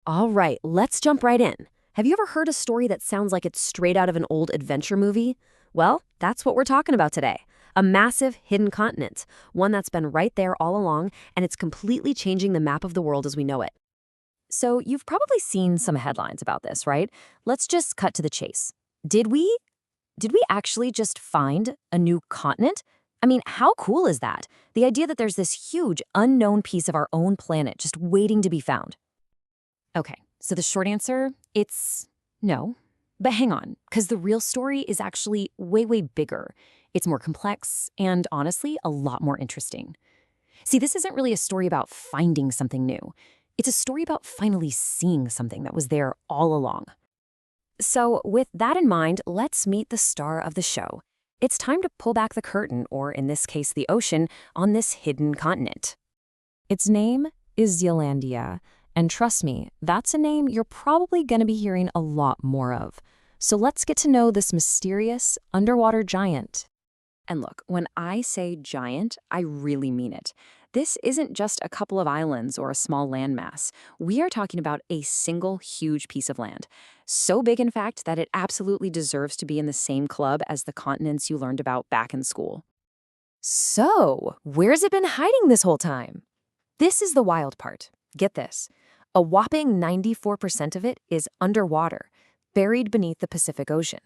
All right, let's jump right in. Have you ever heard a story that sounds like it's straight out of an old adventure movie? Well, that's what we're talking about today. A massive hidden continent, one that's been right there all along, and it's completely changing the map of the world as we know it. So, you've probably seen some headlines about this, right? Let's just cut to the chase. Did we did we actually just find a new continent? I mean, how cool is that? The idea that there's this huge unknown piece of our own planet just waiting to be found. Okay, so the short answer, it's no. But hang on, because the real story is actually way, way bigger. It's more complex and, honestly, a lot more interesting. See, this isn't really a story about finding something new. It's a story about finally seeing something that was there all along. So, with that in mind, let's meet the star of the show. It's time to pull back the curtain, or in this case, the ocean, on this hidden continent. Its name is Zealandia. And trust me, that's a name you're probably going to be hearing a lot more of. So let's get to know this mysterious underwater giant. And look, when I say giant, I really mean it. This isn't just a couple of islands or a small landmass. We are talking about a single huge piece of land. So big, in fact, that it absolutely deserves to be in the same club as the continents you learned about back in school. So, where's it been hiding this whole time? This is the wild part. Get this. A whopping 94% of it is underwater, buried beneath the Pacific Ocean.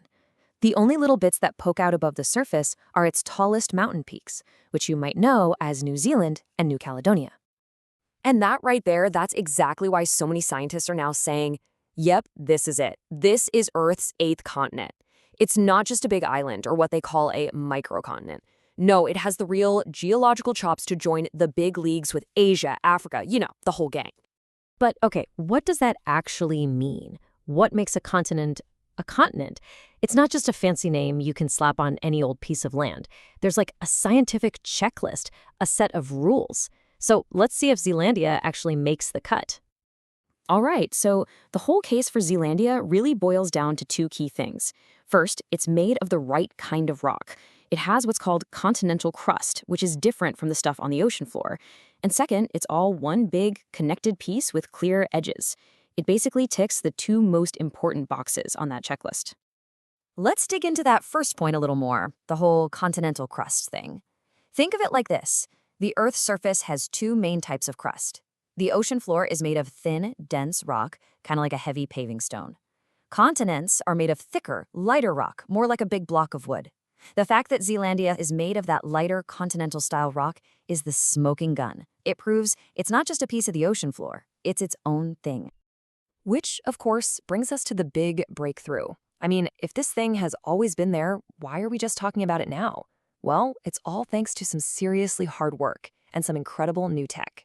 The only little bits that poke out above the surface are its tallest mountain peaks, which you might know as New Zealand and New Caledonia. And that right there, that's exactly why so many scientists are now saying, yep, this is it. This is Earth's eighth continent. It's not just a big island or what they call a microcontinent. No, it has the real geological chops to join the big leagues with Asia, Africa, the whole gang. But okay, what does that actually mean? What makes a continent a continent? It's not just a fancy name you can slap on any old piece of land. There's like a scientific checklist, a set of rules. So let's see if Zealandia actually makes the cut. All right, so the whole case for Zealandia really boils down to two key things. First, it's made of the right kind of rock. It has what's called continental crust, which is different from the stuff on the ocean floor. And second, it's all one big, connected piece with clear edges. It basically ticks the two most important boxes on that checklist. Let's dig into that first point a little more, the whole continental crust thing. Think of it like this. The Earth's surface has two main types of crust. The ocean floor is made of thin, dense rock, kind of like a heavy paving stone. Continents are made of thicker, lighter rock, more like a big block of wood. The fact that Zealandia is made of that lighter continental-style rock is the smoking gun. It proves it's not just a piece of the ocean floor, it's its own thing. Which, of course, brings us to the big breakthrough. I mean, if this thing has always been there, why are we just talking about it now? Well, it's all thanks to some seriously hard work and some incredible new tech.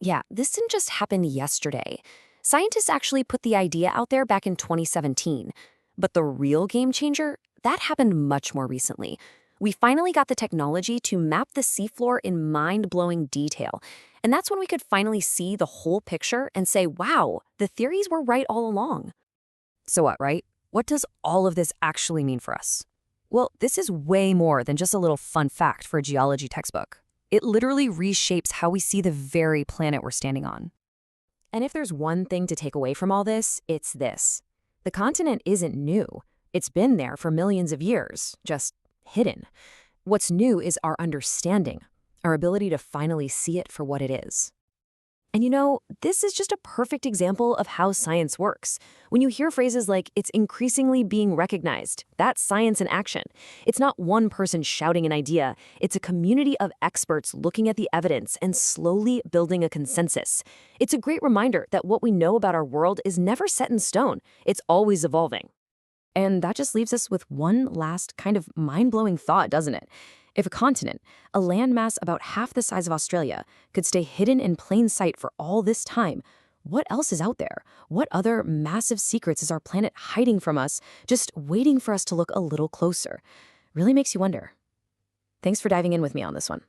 Yeah, this didn't just happen yesterday. Scientists actually put the idea out there back in 2017. But the real game changer, that happened much more recently. We finally got the technology to map the seafloor in mind-blowing detail. And that's when we could finally see the whole picture and say, wow, the theories were right all along. So what, right? What does all of this actually mean for us? Well, this is way more than just a little fun fact for a geology textbook. It literally reshapes how we see the very planet we're standing on. And if there's one thing to take away from all this, it's this. The continent isn't new. It's been there for millions of years, just hidden. What's new is our understanding, our ability to finally see it for what it is. And this is just a perfect example of how science works. When you hear phrases like, it's increasingly being recognized, that's science in action. It's not one person shouting an idea. It's a community of experts looking at the evidence and slowly building a consensus. It's a great reminder that what we know about our world is never set in stone. It's always evolving. And that just leaves us with one last kind of mind-blowing thought, doesn't it? If a continent, a landmass about half the size of Australia, could stay hidden in plain sight for all this time, what else is out there? What other massive secrets is our planet hiding from us, just waiting for us to look a little closer? Really makes you wonder. Thanks for diving in with me on this one.